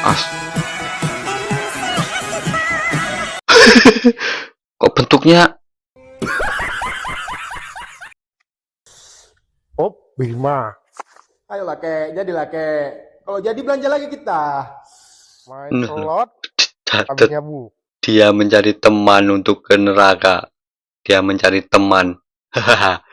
As kok bentuknya Oh, Bima. Ayolah kek, jadilah kek. Kalau jadi belanja lagi kita. Main slot, catat, habisnya bu. dia mencari teman untuk ke neraka. Dia mencari teman. Hahaha.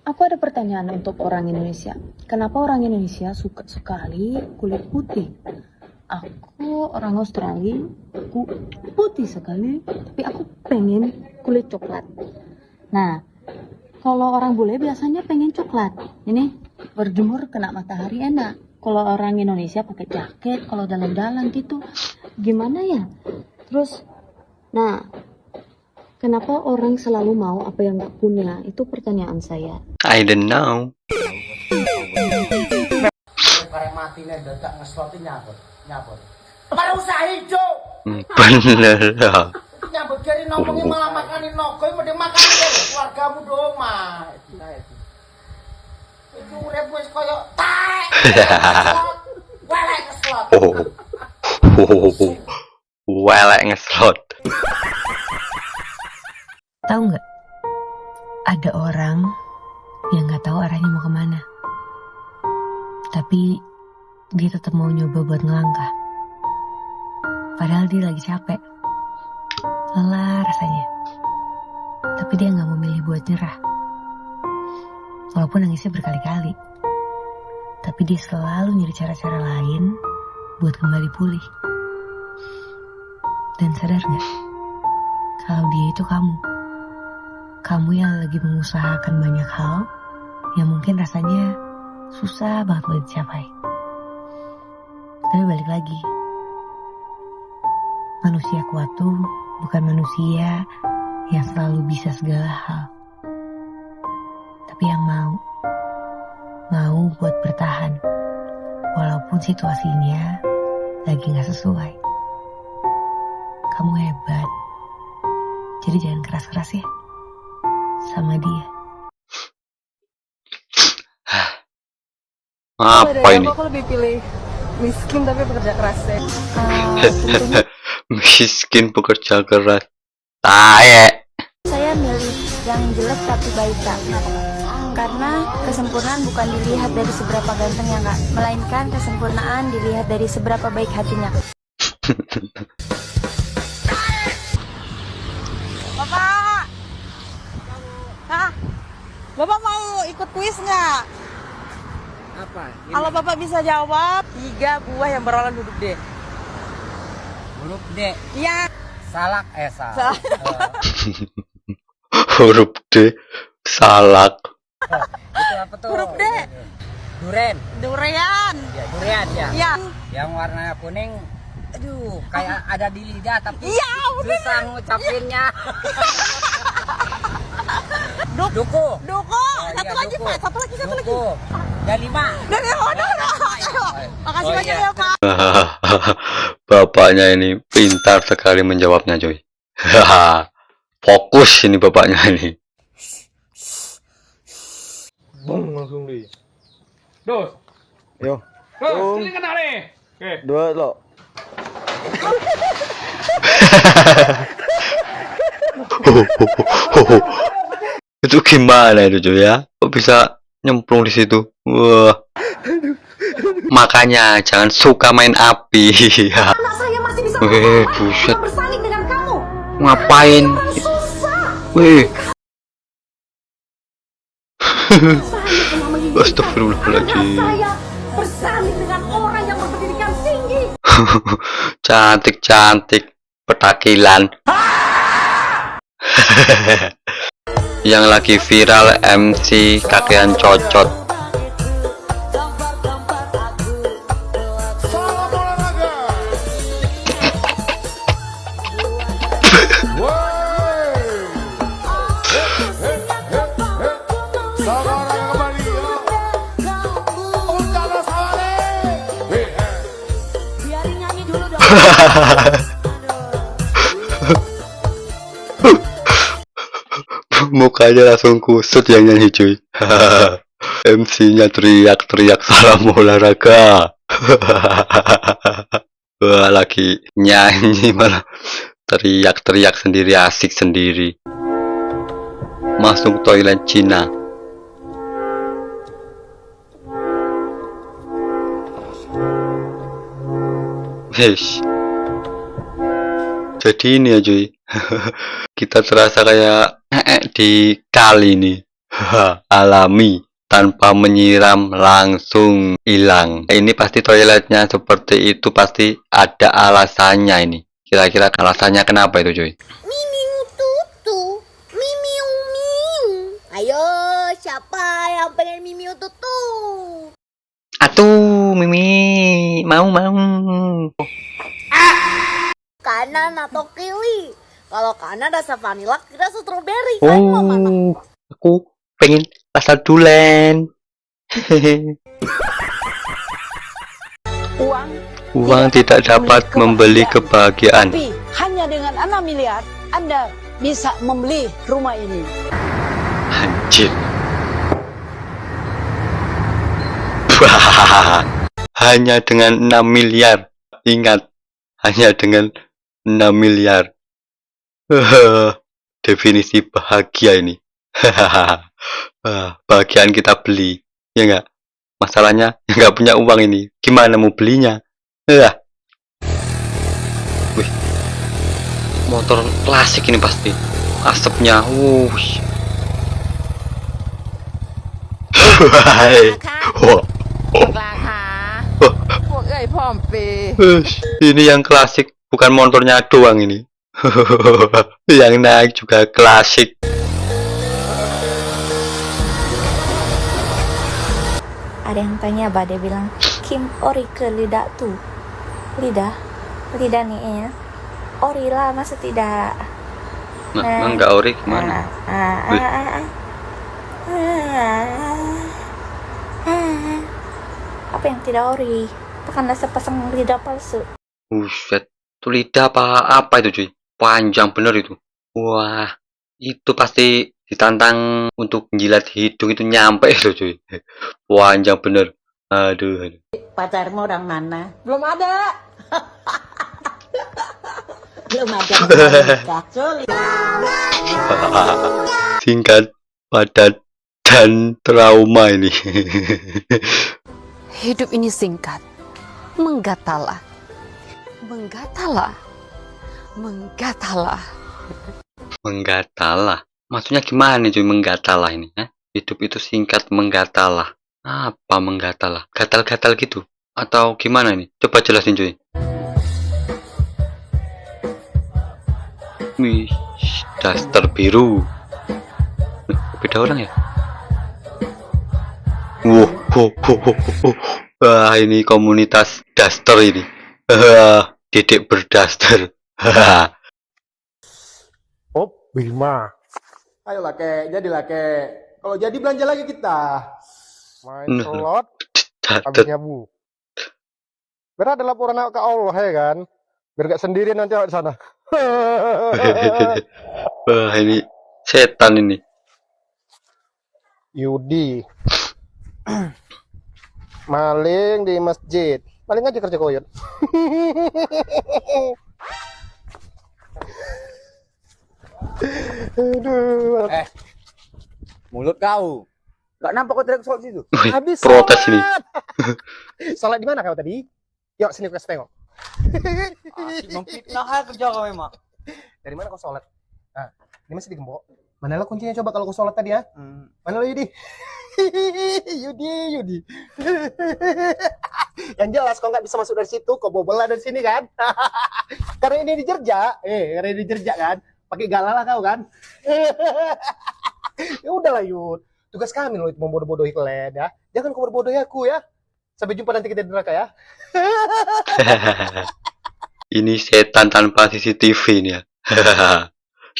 Aku ada pertanyaan untuk orang Indonesia. Kenapa orang Indonesia suka sekali kulit putih? Aku orang Australia, aku putih sekali, tapi aku pengen kulit coklat. Nah, kalau orang bule biasanya pengen coklat. Ini berjemur kena matahari enak. Kalau orang Indonesia pakai jaket, kalau dalam-dalam gitu, gimana ya? Terus, nah, kenapa orang selalu mau apa yang nggak punya? Itu pertanyaan saya. I don't know. Karek mati nih, dadak ngeslotin nyabot. Para usaha hijau. Bener lah. Nyambut dari ngomongnya malah makanin nogoy, mending makanin deh keluargamu doma. Itu urip wis koyo taek. Welek keslot. Welek ngeslot. Tahu nggak? Ada orang yang nggak tahu arahnya mau kemana, tapi dia tetap mau nyoba buat ngelangkah. Padahal dia lagi capek, lelah rasanya, tapi dia nggak memilih buat nyerah. Walaupun nangisnya berkali-kali, tapi dia selalu nyari cara-cara lain buat kembali pulih. Dan sadar nggak? Kalau dia itu kamu yang lagi mengusahakan banyak hal yang mungkin rasanya susah banget buat dicapai. Tapi balik lagi, manusia kuat tuh bukan manusia yang selalu bisa segala hal, tapi yang mau buat bertahan walaupun situasinya lagi gak sesuai. Kamu hebat, jadi jangan keras-keras ya sama dia. Apa ini? Aku lebih pilih miskin tapi bekerja keras ya. Miskin pekerja keras. Tae. Saya milih yang jelek tapi baik, Kak. Karena kesempurnaan bukan dilihat dari seberapa gantengnya, Kak, melainkan kesempurnaan dilihat dari seberapa baik hatinya. Bapak, hah? Bapak mau ikut kuis nggak? Apa? Kalau Bapak bisa jawab 3 buah yang berwarna huruf D. Huruf D. Iya. Salak Salak. Huruf D. Salak. Itu apa tuh? Huruf D. Duren. Durian. Ya, durian ya. Iya. Yang warnanya kuning. Aduh, kayak ada di lidah tapi Iya, susah ngucapinnya. Duku. Duko. Oh, Satu iya, lagi, duku. Pak. Satu lagi. Duku. Dan 5. Dari udah. Ayo. Makasih banyak ya, Pak. Bapaknya ini pintar sekali menjawabnya, coy. Fokus ini bapaknya ini. Bung langsung deh. Dos. Yo. Dos, sini kena nih. Oke. Dua lo. Itu gimana itu, coy ya? Kok bisa nyemplung di situ? Wah. Makanya jangan suka main api. Anak saya masih bisa Buset. bersaing dengan kamu. Ngapain? Wih. Astagfirullahaladzim. Saya bersaing dengan orang yang berpendidikan tinggi. Cantik-cantik petakilan. Yang lagi viral MC kakean cocot. Mukanya langsung kusut yang nyanyi cuy. MC-nya teriak-teriak salam olahraga. Wah, lagi nyanyi malah teriak-teriak sendiri, asik sendiri. Masuk toilet Cina. Hesh. Jadi ini ya cuy. Kita terasa kayak di kali nih. Alami, tanpa menyiram langsung hilang. Ini pasti toiletnya seperti itu, pasti ada alasannya ini. Kira-kira alasannya kenapa itu cuy? Mimiu tutu, mimiu miu. Ayo, siapa yang pengen mimiu tutu? Atuh, Mimi, mau. Kanan atau kiri? Kalau kanan rasa vanilla, kiri rasa strawberry. Ayo, mana? Aku pengen rasa dulen. Uang tidak dapat membeli kebahagiaan. Tapi hanya dengan 6 miliar, Anda bisa membeli rumah ini. Anjir. Hanya dengan 6 miliar. Ingat, hanya dengan 6 miliar. Definisi bahagia ini. Bahagian kita beli, ya enggak? Masalahnya nggak punya uang ini. Gimana mau belinya? Wih, motor klasik ini pasti. Asapnya, ini yang klasik, bukan motornya doang ini. Yang naik juga klasik. Ada yang tanya, Bah, dia bilang, Kim ori ke lidah tuh. Lidah nih ya. Ori lah, masa tidak? Nah, enggak ori gimana? Apa yang tidak ori? Tekanlah sepasang lidah palsu. Buset, itu lidah apa itu cuy? Panjang bener itu. Wah, itu pasti ditantang untuk jilat hidung itu nyampe itu cuy. Panjang bener. Aduh. Pacarmu orang mana? Belum ada. Belum ada. Singkat, padat, dan trauma ini. Hidup ini singkat. Menggatalah. Menggatalah. Maksudnya gimana cuy menggatalah ini? Hidup itu singkat, menggatalah. Apa menggatalah? Gatal-gatal gitu? Atau gimana nih? Coba jelasin cuy. Wih, daster biru. Beda orang ya? Wah, ini komunitas daster ini. Dedek berdaster. Oh, Bima. Ayolah kek, jadilah kek. Kalau jadi belanja lagi kita. Main slot, habis nyabu. Biar ada laporan ke Allah ya kan. Biar gak sendirian nanti awak di sana. Wah, ini setan ini. Yudi. Maling di masjid. Maling aja kerja koyot. Aduh. Mulut kau. Gak nampak kau teriak soal situ. Wih, Habis protes ini. Salat di mana kau tadi? Yuk sini kasih tengok. Memfitnah kerja kau memang. Dari mana kau sholat? Nah, ini masih digembok. Mana lah kuncinya coba kalau kau sholat tadi ya? Mana lo Yudi? Yudi. Yang jelas kau nggak bisa masuk dari situ, kau bobolah dari sini kan? Karena ini dijerjak, karena ini dijerjak kan? Pakai galah lah kau kan? Ya udahlah Yud, tugas kami loh itu membodoh-bodohi kalian ya. Jangan kau berbodohi aku ya. Sampai jumpa nanti kita di neraka ya. Ini setan tanpa CCTV ini ya.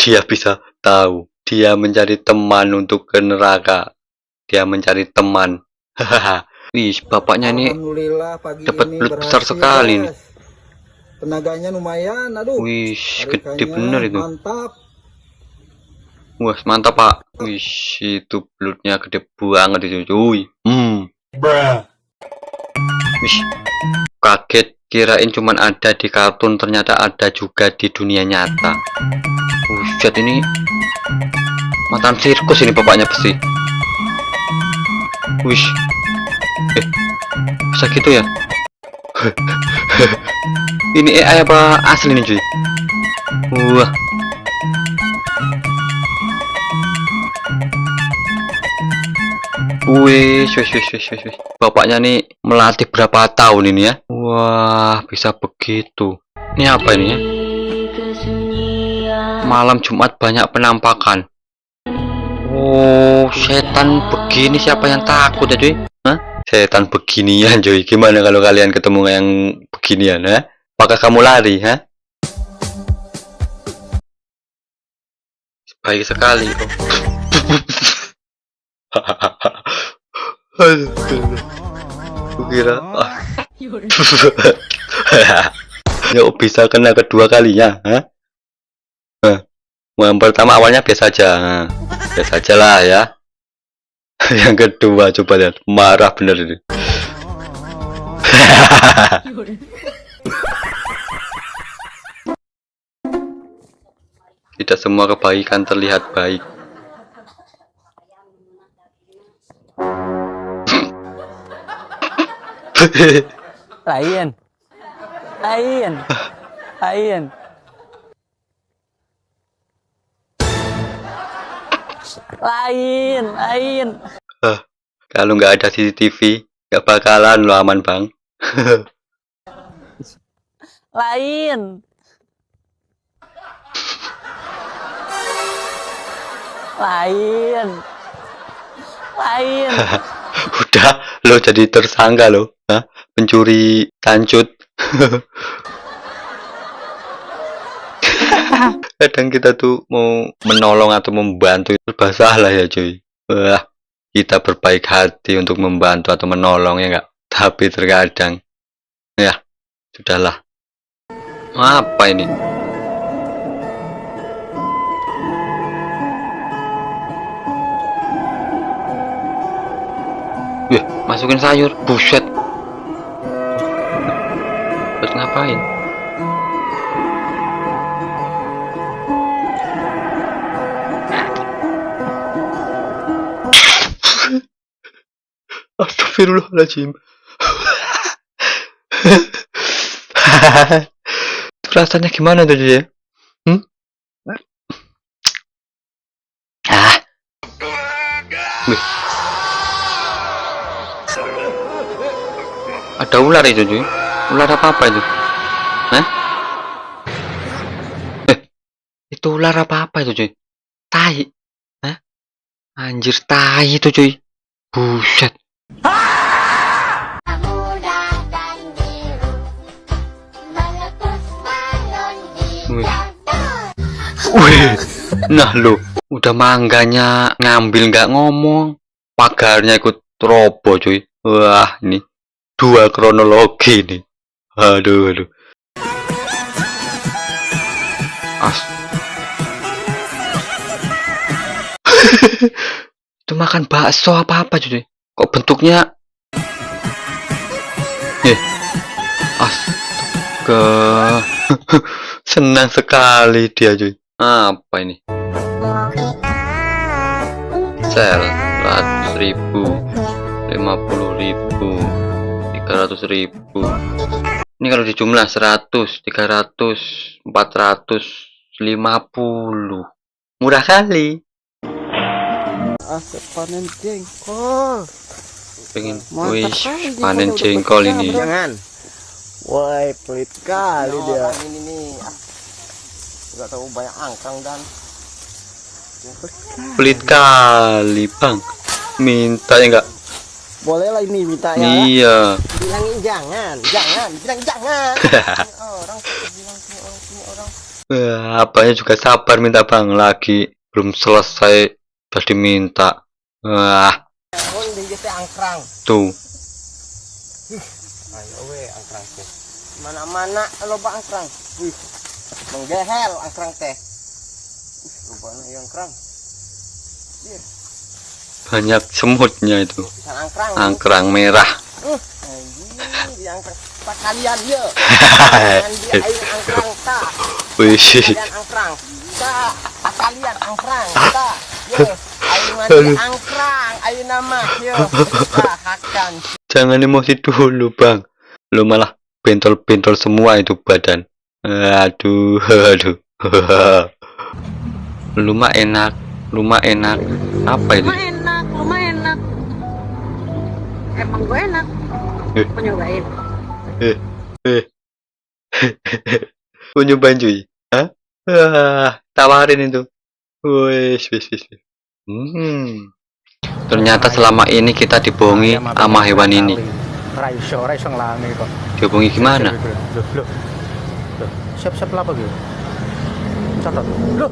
Dia bisa tahu. Dia mencari teman untuk ke neraka. Dia mencari teman. Wih, bapaknya ini dapat belut besar sekali nih. Tenaganya lumayan, aduh. Wih, gede Tarikannya bener itu. mantap. Wah, mantap Pak. Wih, itu belutnya gede banget itu cuy. Wih, kaget. Kirain cuman ada di kartun, ternyata ada juga di dunia nyata. Buset, ini mantan sirkus ini bapaknya pasti. Wih, bisa gitu ya? Ini AI apa asli nih cuy? Wah. Wih, bapaknya nih melatih berapa tahun ini ya? Wah, bisa begitu. Ini apa ini ya? Malam Jumat banyak penampakan. Oh, setan begini siapa yang takut ya cuy? Hah? Setan beginian cuy. Gimana kalau kalian ketemu yang beginian ya? Apakah kamu lari, ha? Baik sekali kok. Kukira ya bisa kena kedua kalinya, ha? Yang pertama awalnya biasa aja, biasa aja lah ya. Yang kedua coba lihat, marah bener ini. Tidak semua kebaikan terlihat baik. Lain. Kalau nggak ada CCTV, nggak bakalan lo aman bang. Lain. Udah lo jadi tersangka lo, ha? Pencuri kancut. Kadang kita tuh mau menolong atau membantu serba salah ya cuy. Wah, kita berbaik hati untuk membantu atau menolong ya enggak, tapi terkadang ya sudahlah. Apa ini? Masukin sayur, buset. Buat ngapain? Astagfirullahaladzim. Rasanya gimana tadi ya? Wih. Ada ular itu cuy. Ular apa itu? Hah? Itu ular apa itu cuy? Tai. Hah? Anjir, tai itu cuy. Buset. Wih. Nah lo, udah mangganya ngambil nggak ngomong, pagarnya ikut roboh cuy. Wah, ini dua kronologi nih. Aduh. Itu makan bakso apa cuy? Kok bentuknya astaga. Senang sekali dia cuy. Apa ini? Sel 100.000, 50.000, 300.000. Ini kalau dijumlah 100, 300, 450. Murah kali. Panen jengkol. Pengen panen jengkol ini. Jangan. Woi, pelit kali dia. Ini nih. Enggak tahu banyak angkang dan pelit kali bang. Minta ya enggak? boleh lah ini minta ya. Iya. Bilangin jangan, bilang jangan. Orang bilang orang. Apanya juga sabar minta bang, lagi belum selesai udah diminta. Wah. Di angkrang. Tuh. Ayo we angkrang. Mana-mana loba angkrang. Wih, menggehel angkrang teh. Rupanya yang angkrang. Iya. Banyak semutnya itu. Bisa angkrang. Angkrang merah. Di angkrang. Pak kalian ya. Jangan di air angkrang ta. Wih. Kalian angkrang. Ta. Pak kalian angkrang ta. Yo, ayo mandi angkrang. Ayo nama yo. Hakan. Jangan emosi dulu bang. Lu malah bentol-bentol semua itu badan. Aduh, aduh. Lu mah enak. Apa itu? Lu mah enak. Emang gue enak. Mau nyobain? Mau nyobain cuy? Hah? Tawarin itu. Wis. Ternyata selama ini kita dibohongi sama hewan ini. Raiso ngelangi kok. Dibohongi gimana? Loh. Siap-siap apa gitu? Catat. Loh.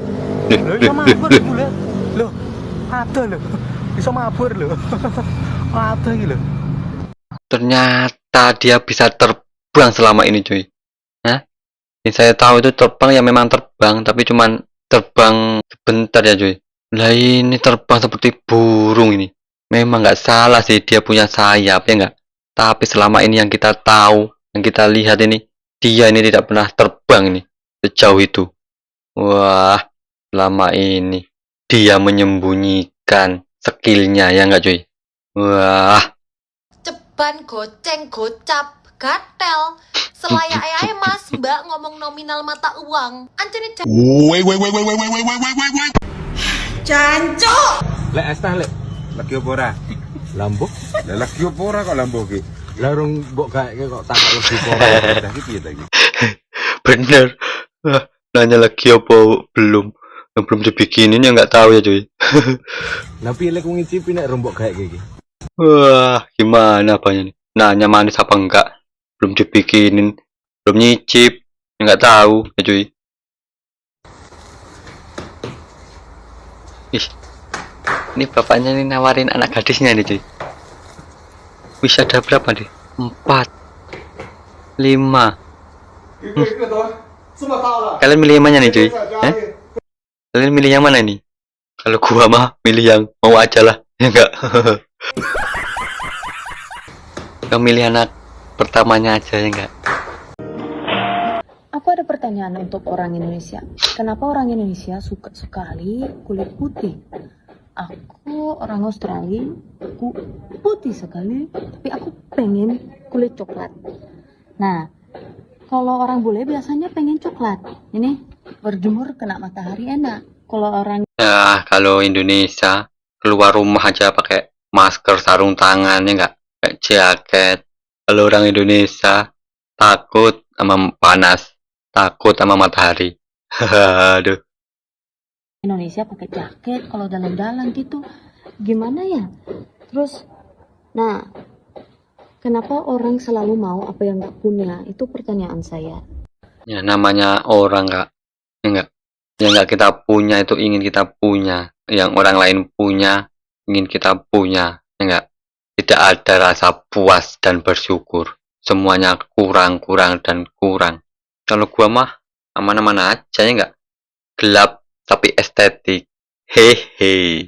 Loh. Ada loh. Bisa mabur loh. Ada gitu. Ternyata dia bisa terbang selama ini cuy. Hah? Yang saya tahu itu terbang ya memang terbang, tapi cuman terbang sebentar ya cuy. Lah ini terbang seperti burung ini. Memang nggak salah sih dia punya sayap ya nggak. Tapi selama ini yang kita tahu, yang kita lihat ini, dia ini tidak pernah terbang ini sejauh itu. Wah, selama ini dia menyembunyikan skillnya ya nggak cuy. Wah. Ceban goceng gocap gatel selaya ayah mas mbak ngomong nominal mata uang ancene jancuk Lek estah lek. Lagi apa ora? Lambo? Lah lagi apa ora kok lambo ki? Lah rung mbok gaeke kok takok lagi apa ora. Dah iki piye ta iki? Bener. Nanya lagi apa belum? Yang belum dibikinin ya nggak tahu ya cuy. Lah piye lek ngicipi nek rombok gaeke iki? Wah, gimana apanya nih? Nanya manis apa enggak? Belum dibikinin, belum nyicip, ya nggak tahu ya cuy. Ih, ini bapaknya nih nawarin anak gadisnya nih cuy. Wis ada berapa nih? 4, 5. Kalian milih yang mana nih cuy? Kalian milih yang mana nih? Kalau gua mah milih yang mau aja lah, ya enggak? Kamu milih anak pertamanya aja ya enggak? Aku ada pertanyaan untuk orang Indonesia. Kenapa orang Indonesia suka sekali kulit putih? Aku orang Australia, aku putih sekali, tapi aku pengen kulit coklat. Nah, kalau orang bule biasanya pengen coklat. Ini berjemur kena matahari enak. Kalau orang Ya, kalau Indonesia keluar rumah aja pakai masker, sarung tangan ya enggak? Pakai jaket. Kalau orang Indonesia takut sama panas, takut sama matahari. Aduh. Indonesia pakai jaket kalau dalam-dalam gitu. Gimana ya? Terus, nah, kenapa orang selalu mau apa yang nggak punya? Itu pertanyaan saya. Ya namanya orang enggak, ya enggak. Yang enggak kita punya itu ingin kita punya. Yang orang lain punya ingin kita punya, ya enggak. Tidak ada rasa puas dan bersyukur. Semuanya kurang dan kurang. Kalau gua mah aman-aman aja ya enggak. Gelap tapi estetik. Hehe.